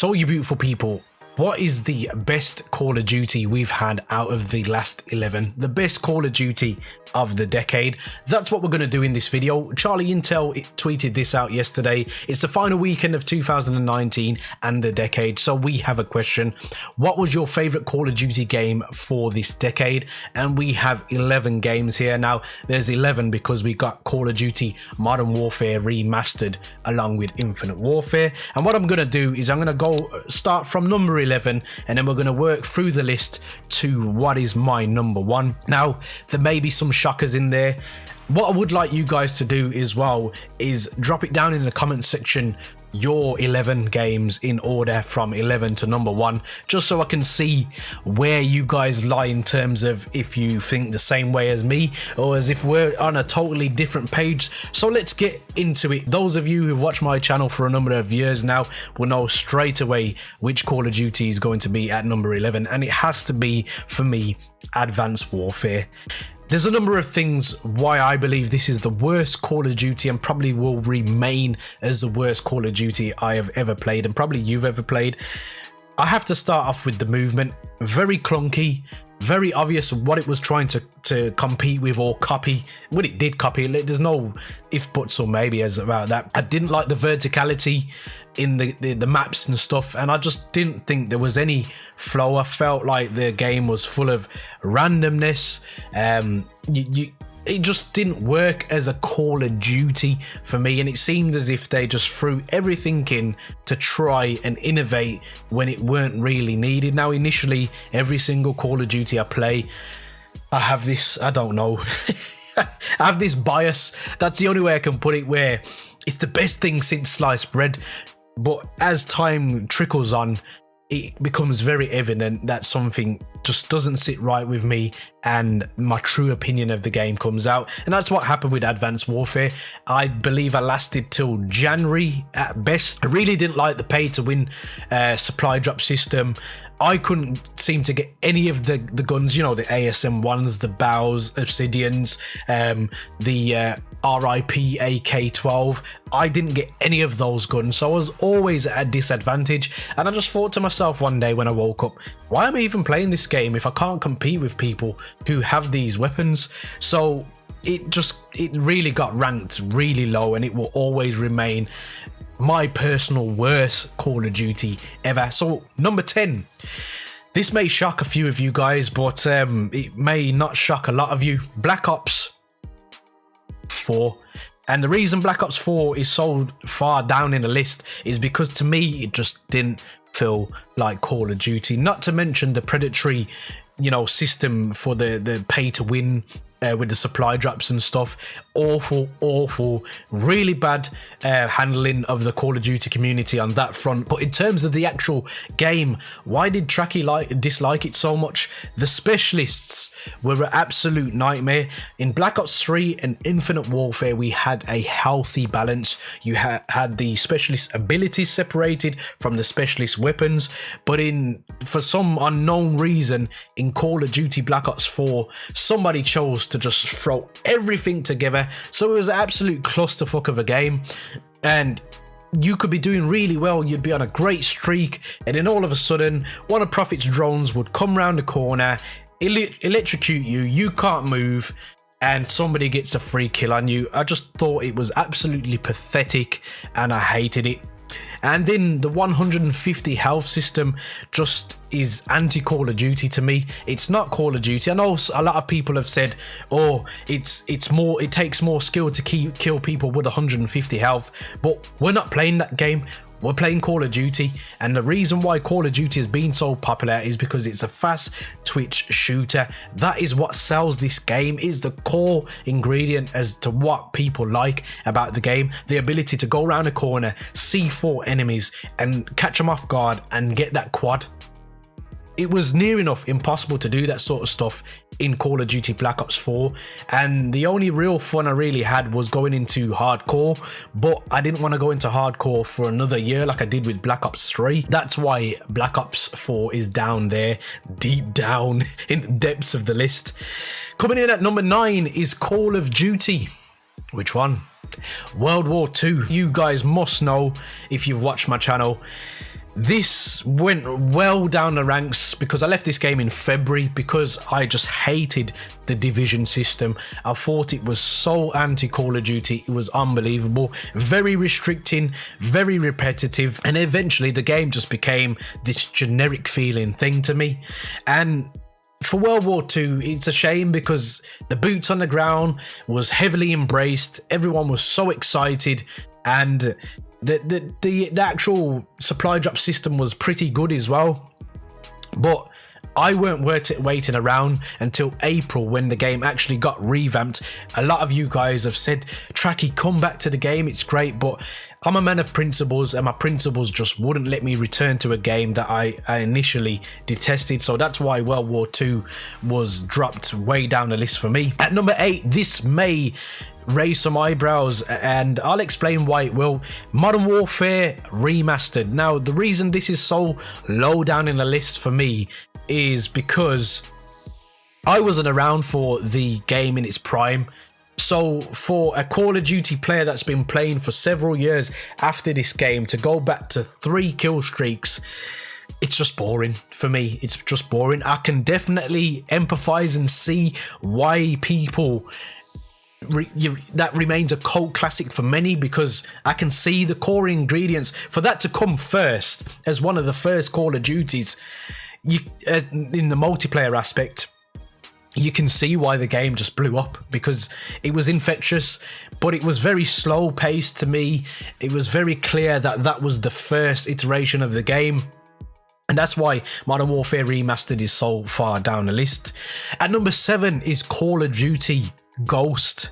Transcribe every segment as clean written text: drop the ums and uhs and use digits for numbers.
So you beautiful people, what is the best Call of Duty we've had out of the last 11? The best Call of Duty of the decade? That's what we're going to do in this video. Charlie Intel tweeted this out yesterday. It's the final weekend of 2019 and the decade, so we have a question. What was your favorite Call of Duty game for this decade? And we have 11 games here. Now there's 11 because we got Call of Duty Modern Warfare Remastered along with Infinite Warfare. And what I'm going to do is I'm going to go start from number 11 and then we're going to work through the list to what is my number one. Now there may be some shockers in there. What I would like you guys to do as well is drop it down in the comment section, your 11 games in order from 11 to number 1, just so I can see where you guys lie in terms of if you think the same way as me or as if we're on a totally different page. So let's get into it. Those of you who've watched my channel for a number of years now will know straight away which Call of Duty is going to be at number 11, and it has to be, for me, Advanced Warfare. There's a number of things why I believe this is the worst Call of Duty and probably will remain as the worst Call of Duty I have ever played and probably you've ever played. I have to start off with the movement. Very clunky, very obvious what it was trying to compete with or copy. Well, it did copy. There's no if, buts or maybe as about that. I didn't like the verticality in the maps and stuff, and I just didn't think there was any flow. I felt like the game was full of randomness. It just didn't work as a Call of Duty for me, and it seemed as if they just threw everything in to try and innovate when it weren't really needed. Now initially, every single Call of Duty I play, I have this, I don't know, I have this bias, that's the only way I can put it, where it's the best thing since sliced bread. But as time trickles on, it becomes very evident that something just doesn't sit right with me and my true opinion of the game comes out. And that's what happened with Advanced Warfare. I believe I lasted till January at best. I really didn't like the pay to win supply drop system. I couldn't seem to get any of the guns, you know, the ASM ones, the Bows, Obsidians, the RIP AK-12. I didn't get any of those guns, so I was always at a disadvantage. And I just thought to myself one day when I woke up, why am I even playing this game if I can't compete with people who have these weapons? So it really got ranked really low, and it will always remain my personal worst Call of Duty ever. So number 10. This may shock a few of you guys, but it may not shock a lot of you. Black Ops 4. And the reason Black Ops 4 is so far down in the list is because to me it just didn't feel like Call of Duty. Not to mention the predatory, you know, system for the pay to win with the supply drops and stuff. Awful, really bad handling of the Call of Duty community on that front. But in terms of the actual game, why did Trakky dislike it so much? The specialists were an absolute nightmare. In Black Ops 3 and Infinite Warfare, we had a healthy balance. You had the specialist abilities separated from the specialist weapons, but for some unknown reason in Call of Duty Black Ops 4, somebody chose to just throw everything together. So it was an absolute clusterfuck of a game, and you could be doing really well, you'd be on a great streak, and then all of a sudden one of Prophet's drones would come round the corner, electrocute you, you can't move, and somebody gets a free kill on you. I just thought it was absolutely pathetic and I hated it. And then the 150 health system just is anti-Call of Duty to me. It's not Call of Duty. I know a lot of people have said, oh, it takes more skill to kill people with 150 health, but we're not playing that game. We're playing Call of Duty, and the reason why Call of Duty has been so popular is because it's a fast twitch shooter. That is what sells this game, is the core ingredient as to what people like about the game. The ability to go around a corner, see 4 enemies and catch them off guard and get that quad. It was near enough impossible to do that sort of stuff in Call of Duty Black Ops 4, and the only real fun I really had was going into hardcore, but I didn't want to go into hardcore for another year like I did with Black Ops 3. That's why Black Ops 4 is down there, deep down in the depths of the list. Coming in at number 9 is Call of Duty. Which one? World War II. You guys must know, if you've watched my channel, This went well down the ranks because I left this game in February because I just hated the division system. I thought it was so anti-Call of Duty. It was unbelievable, very restricting, very repetitive, and eventually the game just became this generic feeling thing to me. And for World War II, it's a shame because the boots on the ground was heavily embraced. Everyone was so excited, and the actual supply drop system was pretty good as well. But I weren't waiting around until April when the game actually got revamped. A lot of you guys have said, Trakky, come back to the game, it's great, but I'm a man of principles, and my principles just wouldn't let me return to a game that I initially detested. So that's why World War II was dropped way down the list for me. At number 8, this may raise some eyebrows, and I'll explain why it will. Modern Warfare Remastered. Now, the reason this is so low down in the list for me is because I wasn't around for the game in its prime. So for a Call of Duty player that's been playing for several years after this game to go back to 3 kill streaks, it's just boring for me. It's just boring. I can definitely empathize and see why people that remains a cult classic for many, because I can see the core ingredients for that to come first as one of the first Call of Duties. In the multiplayer aspect, you can see why the game just blew up, because it was infectious, but it was very slow paced to me. It was very clear that that was the first iteration of the game. And that's why Modern Warfare Remastered is so far down the list. At number 7 is Call of Duty Ghost.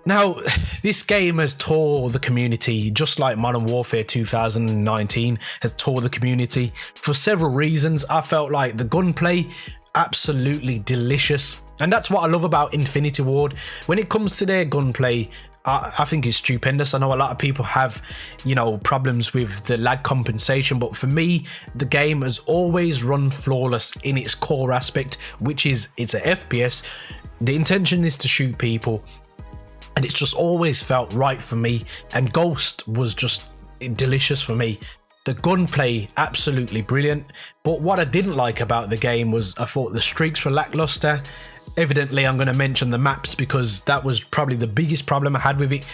Now, this game has tore the community, just like Modern Warfare 2019 has tore the community for several reasons. I felt like the gunplay, absolutely delicious, and that's what I love about Infinity Ward. When it comes to their gunplay, I think it's stupendous. I know a lot of people have, problems with the lag compensation, but for me, the game has always run flawless in its core aspect, which is it's a FPS. The intention is to shoot people, and it's just always felt right for me, and Ghost was just delicious for me. The gunplay, absolutely brilliant, but what I didn't like about the game was I thought the streaks were lackluster. Evidently, I'm going to mention the maps because that was probably the biggest problem I had with it.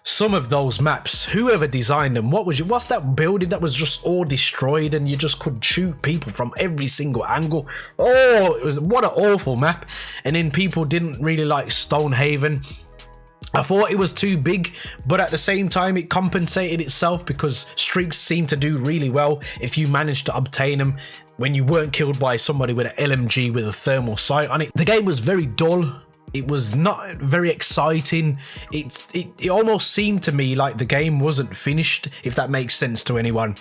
Some of those maps, whoever designed them, what's that building that was just all destroyed and you just could shoot people from every single angle? Oh, what an awful map. And then people didn't really like Stonehaven. I thought it was too big, but at the same time it compensated itself because streaks seem to do really well if you manage to obtain them when you weren't killed by somebody with an LMG with a thermal sight on it. The game was very dull. It was not very exciting. It almost seemed to me like the game wasn't finished, if that makes sense to anyone.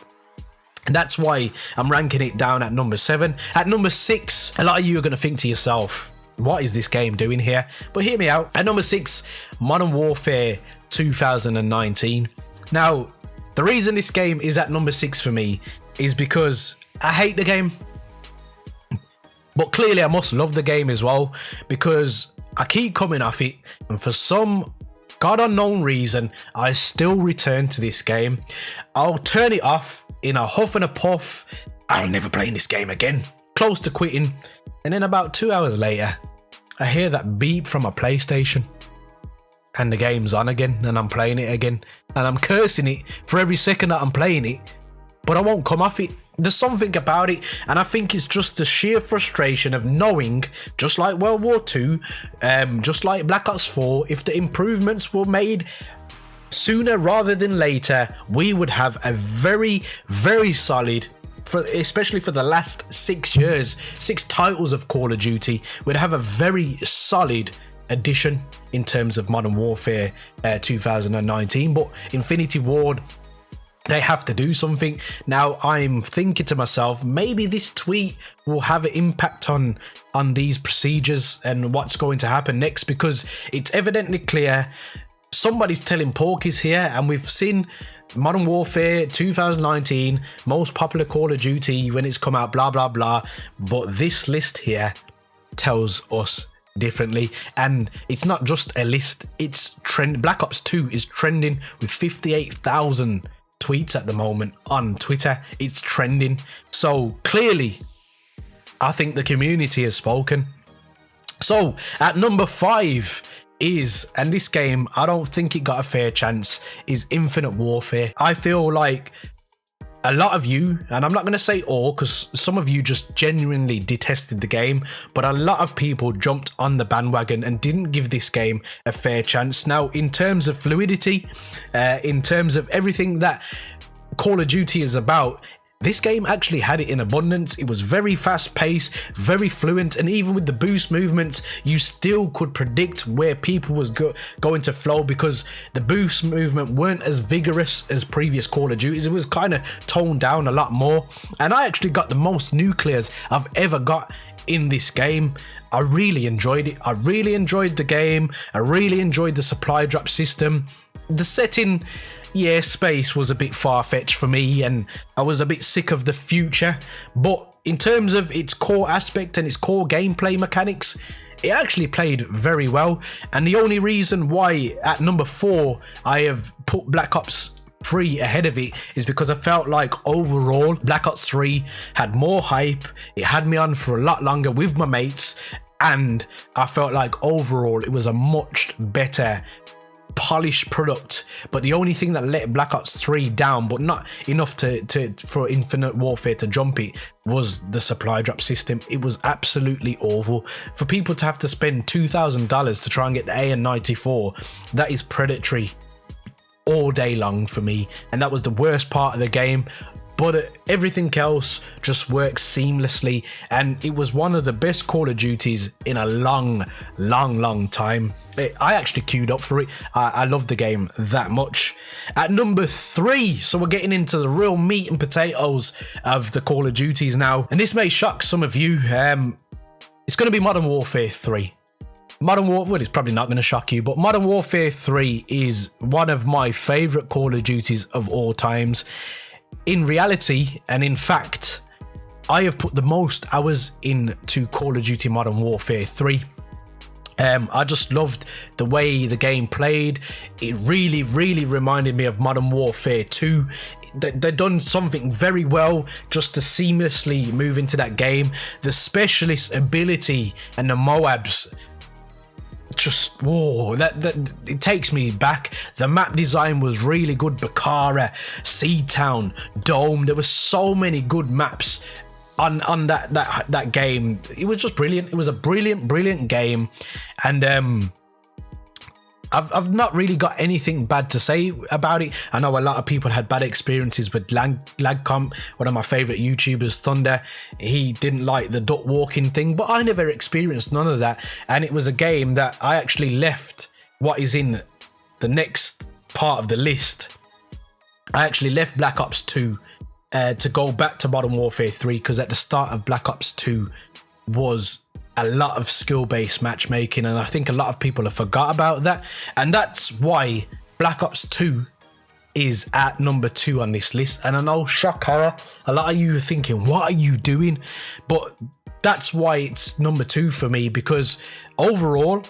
And that's why I'm ranking it down at number 7. At number 6, a lot of you are going to think to yourself, what is this game doing here? But hear me out. At number 6, Modern Warfare 2019. Now, the reason this game is at number 6 for me is because I hate the game. But clearly I must love the game as well, because I keep coming off it, and for some god unknown reason, I still return to this game. I'll turn it off in a huff and a puff. I'm never playing this game again. Close to quitting. And then about 2 hours later, I hear that beep from my PlayStation. And the game's on again, and I'm playing it again. And I'm cursing it for every second that I'm playing it. But I won't come off it. There's something about it, and I think it's just the sheer frustration of knowing, just like World War II, just like Black Ops 4, if the improvements were made sooner rather than later, we would have a very, very solid, especially for the last 6 years, 6 titles of Call of Duty, we'd have a very solid addition in terms of Modern Warfare 2019. But Infinity Ward, they have to do something. Now, I'm thinking to myself, maybe this tweet will have an impact on these procedures and what's going to happen next, because it's evidently clear somebody's telling porkies here, and we've seen Modern Warfare 2019, most popular Call of Duty when it's come out, blah, blah, blah. But this list here tells us differently, and it's not just a list, it's trend. Black Ops 2 is trending with 58,000 tweets at the moment on Twitter. It's trending. So clearly, I think the community has spoken. So at number 5 is, and this game, I don't think it got a fair chance, is Infinite Warfare. I feel like a lot of you, and I'm not going to say all because some of you just genuinely detested the game, but a lot of people jumped on the bandwagon and didn't give this game a fair chance. Now, in terms of fluidity, in terms of everything that Call of Duty is about, this game actually had it in abundance. It was very fast paced, very fluent, and even with the boost movements, you still could predict where people was going to flow because the boost movement weren't as vigorous as previous Call of Duties. It was kind of toned down a lot more. And I actually got the most nuclears I've ever got in this game. I really enjoyed it. I really enjoyed the game. I really enjoyed the supply drop system. The setting, yeah, space was a bit far-fetched for me and I was a bit sick of the future, but in terms of its core aspect and its core gameplay mechanics, it actually played very well. And the only reason why at number 4 I have put Black Ops 3 ahead of it is because I felt like overall Black Ops 3 had more hype, it had me on for a lot longer with my mates, and I felt like overall it was a much better polished product. But the only thing that let Black Ops 3 down, but not enough for Infinite Warfare to jump it, was the supply drop system. It was absolutely awful. For people to have to spend $2,000 to try and get the AN-94, that is predatory all day long for me, and that was the worst part of the game. But everything else just works seamlessly, and it was one of the best Call of Duties in a long time. I actually queued up for it. I love the game that much. At number 3, so we're getting into the real meat and potatoes of the Call of Duties now, and this may shock some of you. It's going to be Modern Warfare 3. Modern Warfare, well, it's probably not going to shock you, but Modern Warfare 3 is one of my favourite Call of Duties of all times. In reality, and in fact, I have put the most hours into Call of Duty Modern Warfare 3. I just loved the way the game played. It really reminded me of Modern Warfare 2. They've done something very well just to seamlessly move into that game. The specialist ability and the Moabs, just whoa, that it takes me back. The map design was really good. Bakara, Seatown, Dome, there were so many good maps on that game. It was just brilliant. It was a brilliant game, and I've not really got anything bad to say about it. I know a lot of people had bad experiences with Lagcomp, one of my favorite YouTubers, Thunder. He didn't like the duck walking thing, but I never experienced none of that. And it was a game that I actually left what is in the next part of the list. I actually left Black Ops 2 to go back to Modern Warfare 3, because at the start of Black Ops 2 was a lot of skill-based matchmaking, and I think a lot of people have forgot about that, and that's why Black Ops 2 is at number 2 on this list. And I know, shock horror, a lot of you are thinking, what are you doing? But that's why it's number 2 for me, because overall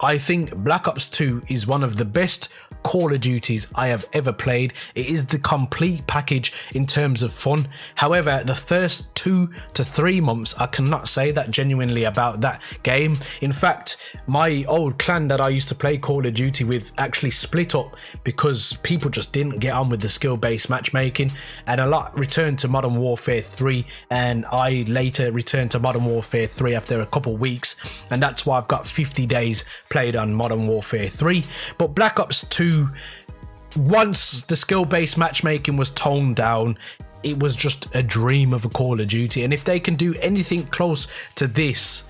I think Black Ops 2 is one of the best Call of Duties I have ever played. It is the complete package in terms of fun. However, the first 2 to 3 months, I cannot say that genuinely about that game. In fact, my old clan that I used to play Call of Duty with actually split up because people just didn't get on with the skill-based matchmaking, and a lot returned to Modern Warfare 3, and I later returned to Modern Warfare 3 after a couple weeks, and that's why I've got 50 days played on Modern Warfare 3. But Black Ops 2, once the skill-based matchmaking was toned down, it was just a dream of a Call of Duty. And if they can do anything close to this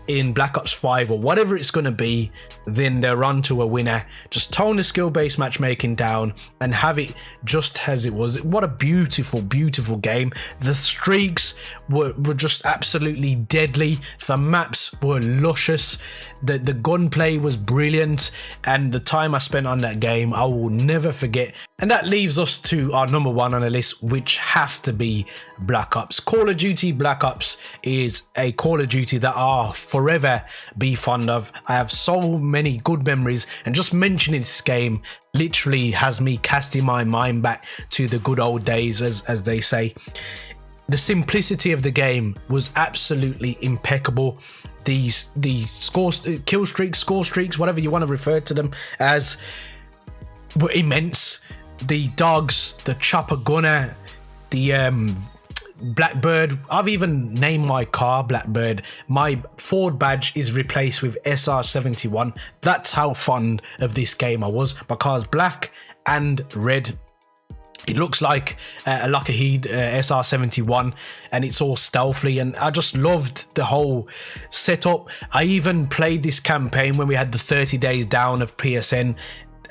in Black Ops 5 or whatever it's going to be, then they're on to a winner. Just tone the skill-based matchmaking down and have it just as it was. What a beautiful game. The streaks were just absolutely deadly. The maps were luscious. The gunplay was brilliant, and the time I spent on that game I will never forget. And that leaves us to our number 1 on the list, which has to be Black Ops. Call of Duty Black Ops is a Call of Duty that I'll forever be fond of. I have so many good memories, and just mentioning this game literally has me casting my mind back to the good old days, as they say. The simplicity of the game was absolutely impeccable. The kill streaks, score streaks, whatever you want to refer to them as, were immense. The dogs, the chopper gunner, the Blackbird. I've even named my car Blackbird. My Ford badge is replaced with SR71. That's how fond of this game I was. My car's black and red. It looks like a Lockheed SR71, and it's all stealthily, and I just loved the whole setup. I even played this campaign when we had the 30 days down of PSN,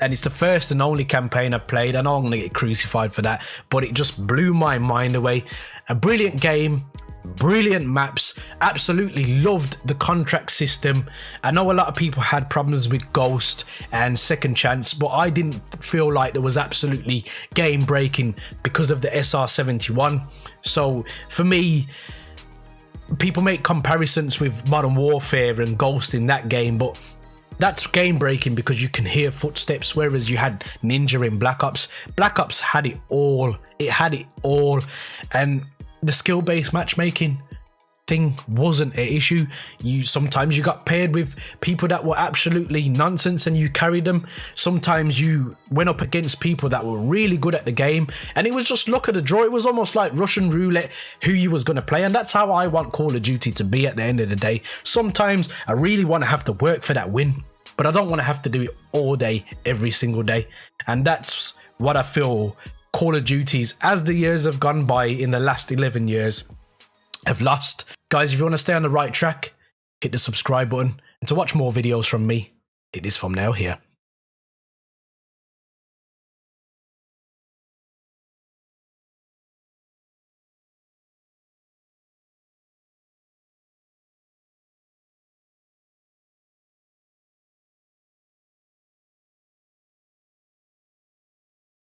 and it's the first and only campaign I've played. I know I'm going to get crucified for that, but it just blew my mind away. A brilliant game, brilliant maps, absolutely loved the contract system. I know a lot of people had problems with Ghost and Second Chance, but I didn't feel like there was absolutely game breaking because of the SR71. So for me, people make comparisons with Modern Warfare and Ghost in that game, but that's game breaking because you can hear footsteps, whereas you had Ninja in Black Ops. Black Ops had it all. It had it all. And the skill-based matchmaking thing wasn't an issue. Sometimes you got paired with people that were absolutely nonsense and you carried them. Sometimes you went up against people that were really good at the game, and it was just luck of the draw. It was almost like Russian roulette who you was going to play, and that's how I want Call of Duty to be at the end of the day. Sometimes I really want to have to work for that win, but I don't want to have to do it all day, every single day. And that's what I feel Call of Duties, as the years have gone by in the last 11 years, have lost. Guys, if you want to stay on the right track, hit the subscribe button. And to watch more videos from me, hit this thumbnail here.